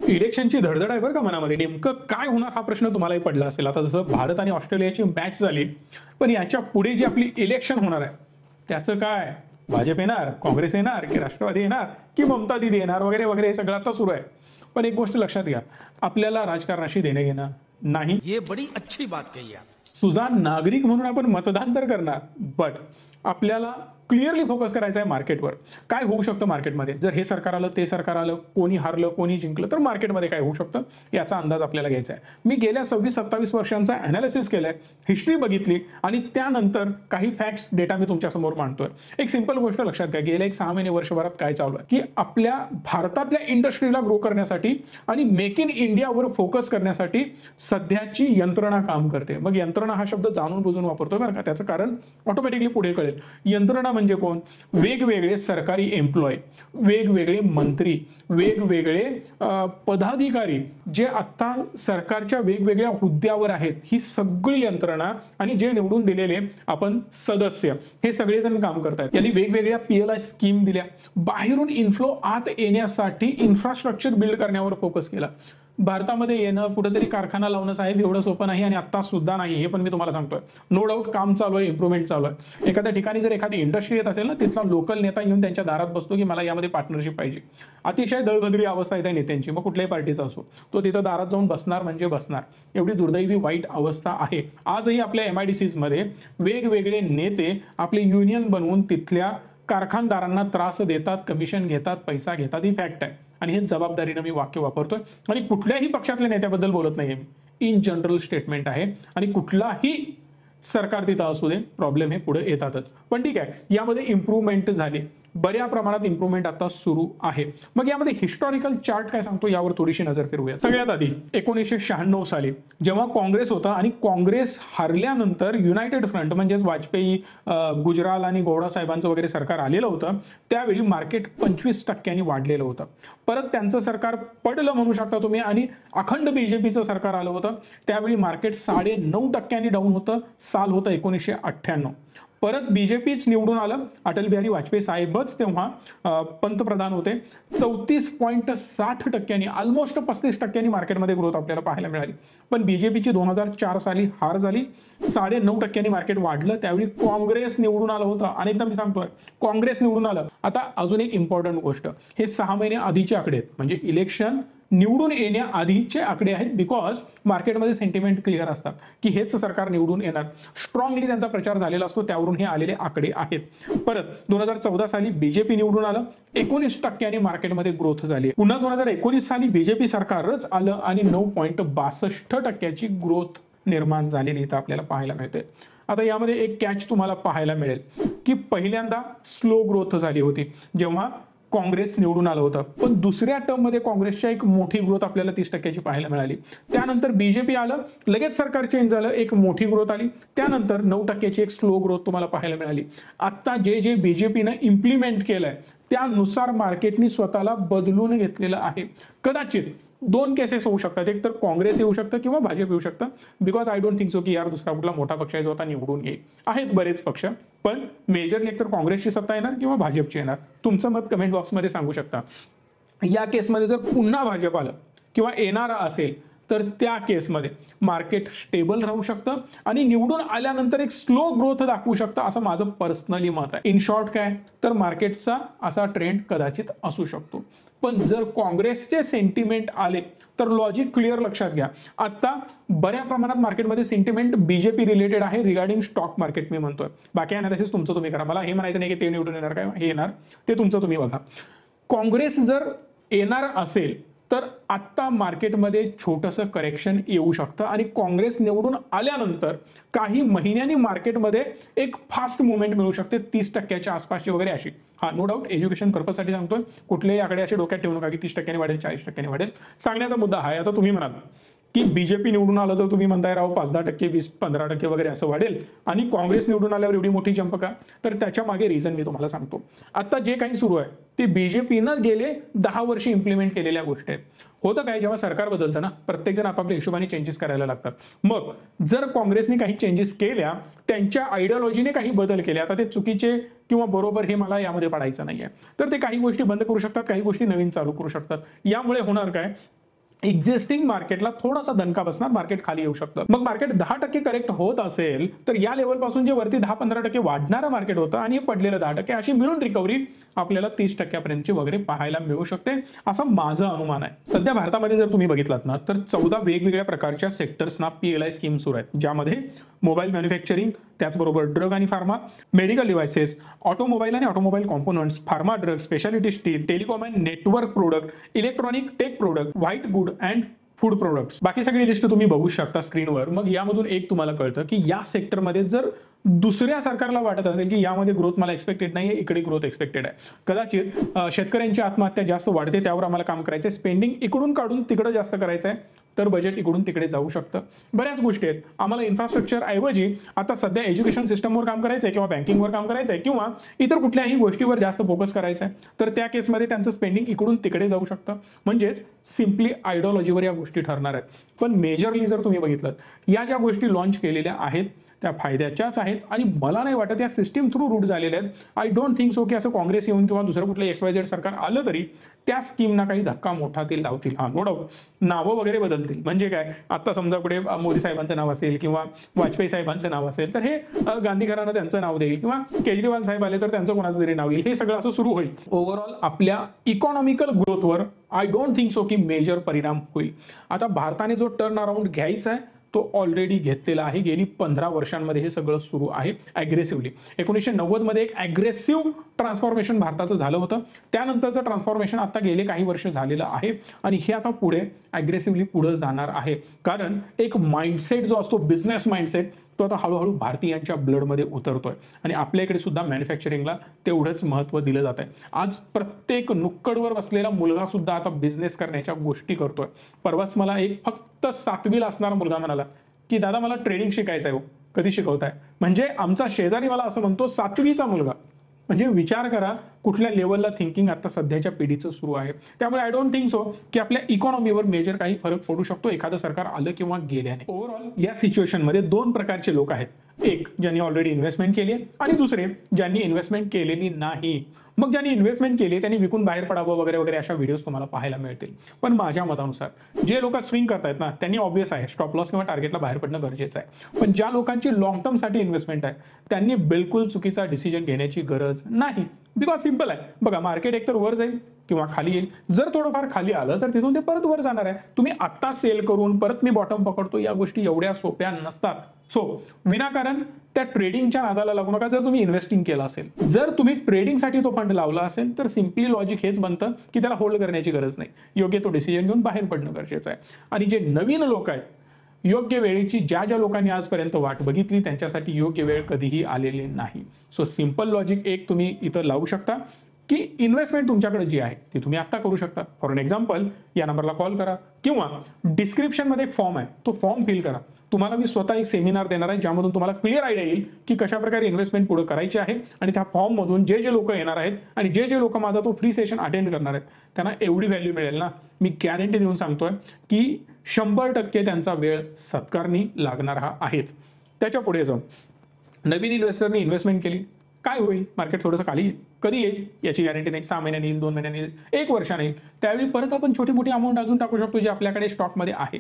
इलेक्शनची धडधड आहे बरं का मनामध्ये. नेमकं काय होणार हा प्रश्न तुम्हालाही पडला असेल. आता जसं भारत आणि ऑस्ट्रेलियाची मॅच झाली, पण याच्या पुढे जी आपली इलेक्शन होणार आहे त्याचं काय? भाजप येणार, काँग्रेस येणार, की राष्ट्रवादी येणार, की ममता दीदी येणार, वगैरे वगैरे हे सगळं आता सुरू आहे. पण एक गोष्ट लक्षात घ्या, आपल्याला राजकारणाशी देणं घेणं नाही. ये बड़ी अच्छी बात कही आप. सुजाण नागरिक म्हणून आपण मतदान तर करणार, बट आपल्याला क्लिअरली फोकस करायचा आहे मार्केटवर. काय होऊ शकतं मार्केटमध्ये जर हे सरकार आलं, ते सरकार आलं, कोणी हारलं, कोणी जिंकलं, तर मार्केटमध्ये काय होऊ शकतं याचा अंदाज आपल्याला घ्यायचा आहे. मी गेल्या 26-27 वर्षांचा अनालिसिस केलाय, हिस्ट्री बघितली आणि त्यानंतर काही फॅक्ट्स डेटा मी तुमच्या समोर मांडतोय. एक सिंपल गोष्ट लक्षात घ्या, गेल्या 6 महिने वर्षभरात काय चालू आहे की आपल्या भारतातल्या इंडस्ट्रीला ग्रो करण्यासाठी आणि मेक इन इंडियावर फोकस करण्यासाठी सध्याची यंत्रणा काम करते. मग यंत्रणा हा शब्द जाणून बुजून वापरतोय बरं का, त्याचं कारण ऑटोमॅटिकली पुढे कळेल. यंत्रणा म्हणजे कोण? वेगवेगळे सरकारी एम्प्लॉय, वेगवेगळे मंत्री, वेगवेगळे पदाधिकारी जे आता सरकारच्या वेगवेगळ्या हुद्द्यावर आहेत, ही सगळी यंत्रणा आणि जे निवडून दिलेले आपण सदस्य, हे सगळेजण काम करतात. यांनी वेगवेगळ्या PLI स्कीम दिल्या, बाहेरून इन्फ्लो आत येण्यासाठी इन्फ्रास्ट्रक्चर बिल्ड करण्यावर फोकस केला. भारतामध्ये येणं, कुठेतरी कारखाना लावणं साहेब एवढं सोपं नाही आणि आता सुद्धा नाही, हे पण मी तुम्हाला सांगतोय. नो डाऊट काम चालू आहे, इम्प्रुव्हमेंट चालू आहे. एखाद्या ठिकाणी जर एखादी इंडस्ट्री येत असेल ना, तिथला लोकल नेता येऊन त्यांच्या दारात बसतो की मला यामध्ये पार्टनरशिप पाहिजे. अतिशय दळभद्री अवस्था आहे त्या नेत्यांची, मग कुठल्याही पार्टीचा असो, तो तिथं दारात जाऊन बसणार म्हणजे बसणार. एवढी दुर्दैवी वाईट अवस्था आहे. आजही आपल्या MIDCs मध्ये वेगवेगळे नेते आपले युनियन बनवून तिथल्या कारखानदारांना त्रास देतात, कमिशन घेतात, पैसा घेतात. ही फॅक्ट आहे आणि हे जबाबदारीनं मी वाक्य वापरतोय आणि कुठल्याही पक्षातल्या नेत्याबद्दल बोलत नाहीये मी. इन जनरल स्टेटमेंट आहे आणि कुठलाही सरकार तिथं असू दे, प्रॉब्लेम हे पुढे येतातच. पण ठीक आहे, यामध्ये इम्प्रूव्हमेंट झाली, बऱ्या प्रमाणात इम्प्रूव्हमेंट आता सुरू आहे. मग यामध्ये हिस्टॉरिकल चार्ट काय सांगतो यावर थोडीशी नजर फिरवूया. सगळ्यात आधी 1996 साली जेव्हा काँग्रेस होता आणि काँग्रेस हारल्यानंतर युनायटेड फ्रंट म्हणजेच वाजपेयी, गुजराल आणि गौडा साहेबांचं वगैरे सरकार आलेलं होतं, त्यावेळी मार्केट 25% वाढलेलं होतं. परत त्यांचं सरकार पडलं म्हणू शकता तुम्ही आणि अखंड BJPचं सरकार आलं होतं, त्यावेळी मार्केट 9.5% डाऊन होतं. साल होतं 1998. परत BJPच निवडून आलं, अटल बिहारी वाजपेयी साहेबच तेव्हा पंतप्रधान होते. 34.60%, ऑलमोस्ट 35% मार्केटमध्ये ग्रोथ आपल्याला पाहायला मिळाली. पण BJPची 2004 साली हार झाली, 9.5% मार्केट वाढलं. त्यावेळी काँग्रेस निवडून आलं होतं. अनेकदा मी सांगतोय, काँग्रेस निवडून आलं. आता अजून एक इम्पॉर्टंट गोष्ट, हे 6 महिने आधीचे आकडे आहेत, म्हणजे इलेक्शन निवडून येण्याआधीचे आकडे आहेत. बिकॉज मार्केटमध्ये सेंटिमेंट क्लिअर असतात की हेच सरकार निवडून येणार, स्ट्रॉंगली त्यांचा प्रचार झालेला असतो, त्यावरून हे आलेले आकडे आहेत. परत 2014 साली BJP निवडून आलं, 19% मार्केटमध्ये ग्रोथ झाली. पुन्हा 2019 साली BJP सरकारच आलं आणि 9.62% ग्रोथ निर्माण झालेली इथं आपल्याला पाहायला मिळते. आता यामध्ये एक कॅच तुम्हाला पाहायला मिळेल की पहिल्यांदा स्लो ग्रोथ झाली होती जेव्हा काँग्रेस निवडून आलं होतं, पण दुसऱ्या टर्म मध्ये काँग्रेसच्या एक मोठी ग्रोथ आपल्याला 30% पाहायला मिळाली. त्यानंतर BJP आलं, लगेच सरकार चेंज झालं, एक मोठी ग्रोथ आली. त्यानंतर 9% एक स्लो ग्रोथ तुम्हाला पाहायला मिळाली. आता जे BJPनं इम्प्लिमेंट केलंय त्यानुसार मार्केटनी स्वतःला बदलून घेतलेलं आहे. कदाचित 2 केसेस होऊ शकतात, एक तर काँग्रेस येऊ शकतं किंवा भाजप येऊ शकतं. Because I don't think so की यार दुसरा कुठला मोठा पक्ष आहे जो आता निवडून येईल. आहेत बरेच पक्ष, पण मेजरली एक तर काँग्रेसची सत्ता येणार किंवा भाजपची येणार. तुमचं मत कमेंट बॉक्समध्ये सांगू शकता. या केसमध्ये जर पुन्हा भाजप आलं किंवा येणार असेल तर त्या केसमध्ये मार्केट स्टेबल राहू शकतं आणि निवडून आल्यानंतर एक स्लो ग्रोथ दाखवू शकतं, असं माझं पर्सनली मत आहे. इन शॉर्ट काय तर मार्केटचा असा ट्रेंड कदाचित असू शकतो. पण जर काँग्रेसचे सेंटिमेंट आले तर लॉजिक क्लिअर लक्षात घ्या. आता बऱ्या प्रमाणात मार्केटमध्ये सेंटिमेंट BJP रिलेटेड आहे रिगार्डिंग स्टॉक मार्केट मी म्हणतोय. बाकी अनालिसिस तुमचं तुम्ही करा. मला हे म्हणायचं नाही की ते निवडून येणार काय, हे येणार ते तुमचं तुम्ही बघा. काँग्रेस जर येणार असेल तर आता मार्केटमध्ये छोटंसं करेक्शन येऊ शकतं आणि काँग्रेस निवडून आल्यानंतर काही महिन्यांनी मार्केटमध्ये एक फास्ट मुवमेंट मिळू शकते 30% आसपासची वगैरे अशी. हा नो डाऊट एज्युकेशन पर्पजसाठी सांगतोय, कुठलेही आकडे असे डोक्यात ठेवू नका की 30% वाढेल 40% वाढेल. सांगण्याचा मुद्दा हा आहे. आता तुम्ही म्हणाल की BJP निवडून आलं तर तुम्ही म्हणताय राव 5-10%, 20-15% वगैरे असं वाढेल आणि काँग्रेस निवडून आल्यावर एवढी मोठी जंप का? तर त्याच्या मागे रिझन मी तुम्हाला सांगतो. आता जे काही सुरू आहे ते BJPनं गेले 10 वर्ष इम्प्लिमेंट केलेल्या गोष्टी आहेत. होतं काय, जेव्हा सरकार बदलतं ना, प्रत्येक जण आपापल्या हिशोबाने चेंजेस करायला लागतात. मग जर काँग्रेसने काही चेंजेस केल्या, त्यांच्या आयडिओलॉजीने काही बदल केले, आता ते चुकीचे किंवा बरोबर हे मला यामध्ये पडायचं नाहीये, तर ते काही गोष्टी बंद करू शकतात, काही गोष्टी नवीन चालू करू शकतात. यामुळे होणार काय, एक्झिस्टिंग मार्केटला थोडासा दणका बसणार, मार्केट खाली येऊ शकतं. मग मार्केट 10% करेक्ट होत असेल तर या लेवलपासून जे वरती 10-15% वाढणारं मार्केट होतं आणि हे पडलेलं 10% अशी मिळून रिकव्हरी आपल्याला 30% वगैरे पाहायला मिळू शकते, असं माझं अनुमान आहे. सध्या भारतामध्ये जर तुम्ही बघितलात ना तर 14 वेगवेगळ्या प्रकारच्या सेक्टर्सना PLI स्कीम सुरू आहेत, ज्यामध्ये मोबाईल मॅन्युफॅक्चरिंग, त्याचबरोबर ड्रग आणि फार्मा, मेडिकल डिव्हाइसेस, ऑटोमोबाईल आणि automobile components, pharma drug, speciality steel, telecom and network product, electronic tech product, white good and food products. बाकी सगळी लिस्ट तुम्ही बघू शकता स्क्रीनवर. मग यामधून एक तुम्हाला कळतं की या सेक्टरमध्ये जर दुसऱ्या सरकारला वाटत असेल की यामध्ये ग्रोथ मला एक्सपेक्टेड नाही आहे, इकडे ग्रोथ एक्सपेक्टेड आहे, कदाचित शेतकऱ्यांची आत्महत्या जास्त वाढते, त्यावर आम्हाला काम करायचं आहे, स्पेंडिंग इकडून काढून तिकडे जास्त करायचं आहे, तर बजेट इकडून तिकडे जाऊ शकतं. बऱ्याच गोष्टी आहेत. आम्हाला इन्फ्रास्ट्रक्चर ऐवजी आता सध्या एज्युकेशन सिस्टमवर काम करायचं आहे किंवा बँकिंगवर काम करायचं आहे किंवा इतर कुठल्याही गोष्टीवर जास्त फोकस करायचा आहे, तर त्या केसमध्ये त्यांचं स्पेंडिंग इकडून तिकडे जाऊ शकतं. म्हणजेच सिम्पली आयडिओलॉजीवर या गोष्टी ठरणार आहेत. पण मेजरली जर तुम्ही बघितलं या ज्या गोष्टी लॉन्च केलेल्या आहेत त्या फायद्याच्याच आहेत आणि मला नाही वाटत या सिस्टीम थ्रू रूट झालेल्या आहेत. आय डोंट थिंक सो की असं काँग्रेस येऊन किंवा दुसरं कुठलं XYZ सरकार आलं तरी त्या स्कीमना काही धक्का मोठा ते लावतील. हा, नो डाऊट नावं वगैरे बदलतील. म्हणजे काय, आता समजा पुढे मोदी साहेबांचं नाव असेल किंवा वाजपेयी साहेबांचं नाव असेल तर हे गांधी घराणं त्यांचं नाव देईल किंवा केजरीवाल साहेब आले तर त्यांचं कोणाचं तरी नाव येईल. हे सगळं असं सुरू होईल. ओव्हरऑल आपल्या इकॉनॉमिकल ग्रोथवर आय डोंट थिंक सो की मेजर परिणाम होईल. आता भारताने जो टर्न अराउंड घ्यायचा आहे तो ऑलरेडी घेतलेला आहे. गेली 15 वर्षांमध्ये हे सगळं सुरू आहे ॲग्रेसिव्हली. 1990 मध्ये एक ॲग्रेसिव्ह ट्रान्सफॉर्मेशन भारताचं झालं होतं. त्यानंतरचं ट्रान्सफॉर्मेशन आता गेले काही वर्ष झालेलं आहे आणि हे आता पुढे ॲग्रेसिव्हली पुढे जाणार आहे. कारण एक माइंडसेट जो असतो बिझनेस माइंडसेट तो आता हळूहळू भारतीयांच्या ब्लडमध्ये उतरतोय आणि आपल्या इकडे सुद्धा मॅन्युफॅक्चरिंगला तेवढंच महत्त्व दिलं जात आहे. आज प्रत्येक नुक्कडवर बसलेला मुलगा सुद्धा आता बिझनेस करण्याच्या गोष्टी करतोय. परवाच मला एक फक्त 7वीला असणारा मुलगा म्हणाला की दादा मला ट्रेडिंग शिकायचं आहे, कधी शिकवताय? म्हणजे आमचा शेजारी मला असं म्हणतो 7वीचा मुलगा. म्हणजे विचार करा कुठल्या लेवलला थिंकिंग आता सध्याच्या पिढीचं सुरू आहे. त्यामुळे आय डोंट थिंक सो की आपल्या इकॉनॉमीवर मेजर काही फरक पडू शकतो एखादं सरकार आलं किंवा गेल्याने. ओव्हरऑल या सिच्युएशनमध्ये 2 प्रकारचे लोक आहेत. एक ज्यांनी ऑलरेडी इन्व्हेस्टमेंट केली आहे आणि दुसरे ज्यांनी इन्व्हेस्टमेंट केलेली नाही. मग ज्यांनी इन्व्हेस्टमेंट केली त्यांनी विकून बाहेर पडावं वगैरे वगैरे अशा व्हिडिओज तुम्हाला पाहायला मिळतील. पण माझ्या मतानुसार जे लोक स्विंग करतायत ना त्यांनी ऑब्वियस आहे स्टॉप लॉस किंवा टार्गेटला बाहेर पडणं गरजेचं आहे. पण ज्या लोकांची लॉंग टर्म साठी इन्व्हेस्टमेंट आहे त्यांनी बिलकुल चुकीचा डिसिजन घेण्याची गरज नाही. बिकॉज सिम्पल आहे. बघा मार्केट एकतर वर जाईल किंवा खाली येईल. जर थोडंफार खाली आलं तर तिथून ते परत वर जाणार आहे. तुम्ही आत्ता सेल करून परत मी बॉटम पकडतो या गोष्टी एवढ्या सोप्या नसतात. सो विनाकारण त्या ट्रेडिंगच्या नादाला लागू नका जर तुम्ही इन्व्हेस्टिंग केलं असेल. जर तुम्ही ट्रेडिंगसाठी तो फंड लावला असेल तर सिम्पली लॉजिक हेच बनतं की त्याला होल्ड करण्याची गरज नाही. योग्य तो डिसिजन घेऊन बाहेर पडणं गरजेचं आहे. आणि जे नवीन लोक आहेत योग्य वेळेची ज्या लोकांनी आजपर्यंत वाट बघितली त्यांच्यासाठी योग्य वेळ कधीही आलेली नाही. सो सिम्पल लॉजिक एक तुम्ही इथं लावू शकता की इन्व्हेस्टमेंट तुमच्याकडे जी आहे ती तुम्ही आता करू शकता. फॉर एन एक्झाम्पल या नंबरला कॉल करा किंवा डिस्क्रिप्शनमध्ये एक फॉर्म आहे तो फॉर्म फिल करा. तुम्हाला मी स्वतः एक सेमिनार देणार आहे ज्यामधून तुम्हाला क्लिअर आयडिया येईल की कशा प्रकारे इन्व्हेस्टमेंट पुढे करायची आहे. आणि त्या फॉर्म मधून जे लोक येणार आहेत आणि जे लोक माझा तो फ्री सेशन अटेंड करणार आहेत त्यांना एवढी व्हॅल्यू मिळेल ना, मी गॅरंटी देऊन सांगतोय की 100% त्यांचा वेळ सत्कारणी लागणार हा आहेच. त्याच्या पुढे जाऊन नवीन इन्व्हेस्टरने इन्व्हेस्टमेंट केली काय होईल, मार्केट थोडंसं खाली येईल. कधी येईल याची गॅरंटी नाही. 6 महिन्यांनी येईल, 2 महिन्यांनी येईल, 1 वर्षाने येईल. त्यावेळी परत आपण छोटी मोठी अमाऊंट अजून टाकू शकतो जे आपल्याकडे स्टॉकमध्ये आहे.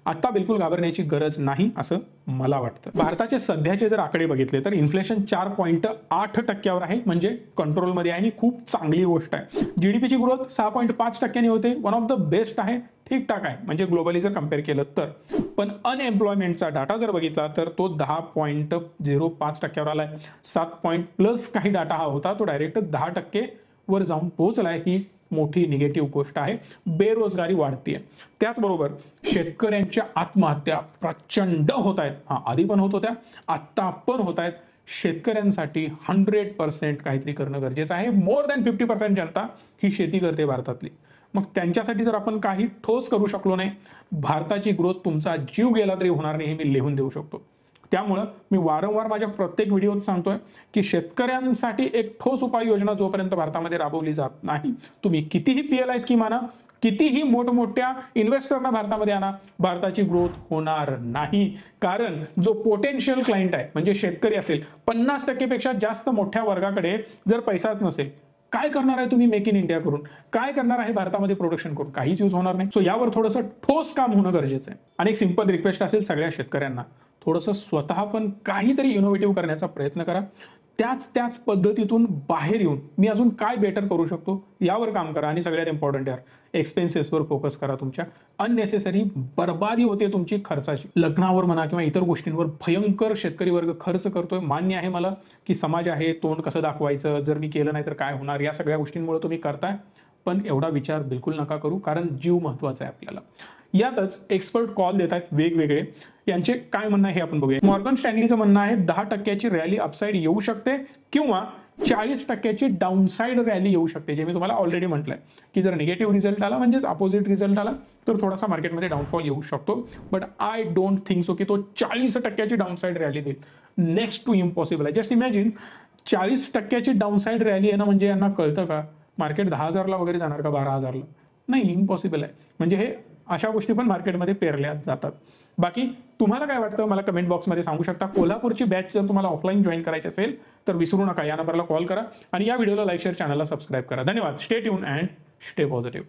आता बिलकुल घाबरण्याची गरज नाही असं मला वाटतं. भारताचे सध्याचे जर आकडे बघितले तर इन्फ्लेशन 4.8% आहे म्हणजे कंट्रोलमध्ये आहे आणि खूप चांगली गोष्ट आहे. जीडीपीची ग्रोथ 6.5% होते, वन ऑफ द बेस्ट आहे, ठीकठाक आहे म्हणजे ग्लोबली जर कम्पेअर केलं तर. पण अनएम्प्लॉयमेंटचा डाटा जर बघितला तर तो 10.05% आलाय. 7+ काही डाटा हा होता तो डायरेक्ट 10% वर जाऊन पोहोचलाय. ही मोठी निगेटिव्ह गोष्ट आहे. बेरोजगारी वाढतीये. त्याचबरोबर शेतकऱ्यांच्या आत्महत्या प्रचंड होत आहेत. हा आधी पण होत होत्या, आता पण होत आहेत. शेतकऱ्यांसाठी 100% काहीतरी करणं गरजेचं आहे. मोर दॅन 50% जनता ही शेती करते भारतातली. मग त्यांच्यासाठी जर आपण काही ठोस करू शकलो नाही, भारताची ग्रोथ तुमचा जीव गेला तरी होणार नाही हे मी लिहून देऊ शकतो. त्यामुळं मी वारंवार माझ्या प्रत्येक व्हिडिओत सांगतोय की शेतकऱ्यांसाठी एक ठोस उपाययोजना जोपर्यंत भारतामध्ये राबवली जात नाही, तुम्ही कितीही PLI स्कीम आणा, कितीही मोठमोठ्या इन्व्हेस्टरना भारतामध्ये आणा, भारताची ग्रोथ होणार नाही. कारण जो पोटेन्शियल क्लायंट आहे म्हणजे शेतकरी असेल, 50% पेक्षा जास्त मोठ्या वर्गाकडे जर पैसाच नसेल काय करणार आहे तुम्ही मेक इन इंडिया करून, काय करणार आहे भारतामध्ये प्रोडक्शन करून, काहीच यूज होणार नाही. सो यावर थोडंसं ठोस काम होणं गरजेचं आहे. आणि एक सिंपल रिक्वेस्ट असेल सगळ्या शेतकऱ्यांना, थोडंसं स्वतः पण काहीतरी इनोव्हेटिव्ह करण्याचा प्रयत्न करा. त्याच पद्धतीतून बाहेर येऊन मी अजून काय बेटर करू शकतो यावर काम करा. आणि सगळ्यात इम्पॉर्टंट यार, एक्सपेन्सेसवर फोकस करा. तुमच्या अननेसेसरी बर्बादी होते तुमची खर्चाची. लग्नावर म्हणा किंवा इतर गोष्टींवर भयंकर शेतकरी वर्ग खर्च करतोय. मान्य आहे मला की समाज आहे, तोंड कसं दाखवायचं, जर मी केलं नाही तर काय होणार, या सगळ्या गोष्टींमुळे तुम्ही करताय. पण एवढा विचार बिलकुल नका करू, कारण जीव महत्वाचा आहे आपल्याला. यातच एक्सपर्ट कॉल देत आहेत वेगवेगळे. यांचे काय म्हणणं आहे हे आपण बघूया. मॉर्गन स्टॅनलीचं म्हणणं आहे 10% रॅली अपसाईड येऊ शकते किंवा 40% डाऊनसाईड रॅली येऊ शकते. जे मी तुम्हाला ऑलरेडी म्हटलंय की जर निगेटिव्ह रिझल्ट आला, म्हणजेच अपोजिट रिझल्ट आला, तर थोडासा मार्केटमध्ये डाऊनफॉल येऊ शकतो. But I don't think so की तो 40% डाऊनसाईड रॅली देईल. नेक्स्ट टू इम्पॉसिबल आहे. जस्ट इमॅजिन 40% डाऊनसाईड रॅली आहे ना, म्हणजे यांना कळतं का मार्केट 10,000ला वगैरे जाणार का 12,000ला? नाही, इम्पॉसिबल आहे. म्हणजे हे अशा गोष्टी पण मार्केटमध्ये पेरल्या जातात. बाकी तुम्हाला काय वाटतं मला कमेंट बॉक्समध्ये सांगू शकता. कोल्हापूरची बॅच जर तुम्हाला ऑफलाईन जॉईन करायची असेल तर विसरू नका, या नंबरला कॉल करा आणि या व्हिडिओला लाईक, शेअर, चॅनलला सबस्क्राईब करा. धन्यवाद. Stay tune and stay positive.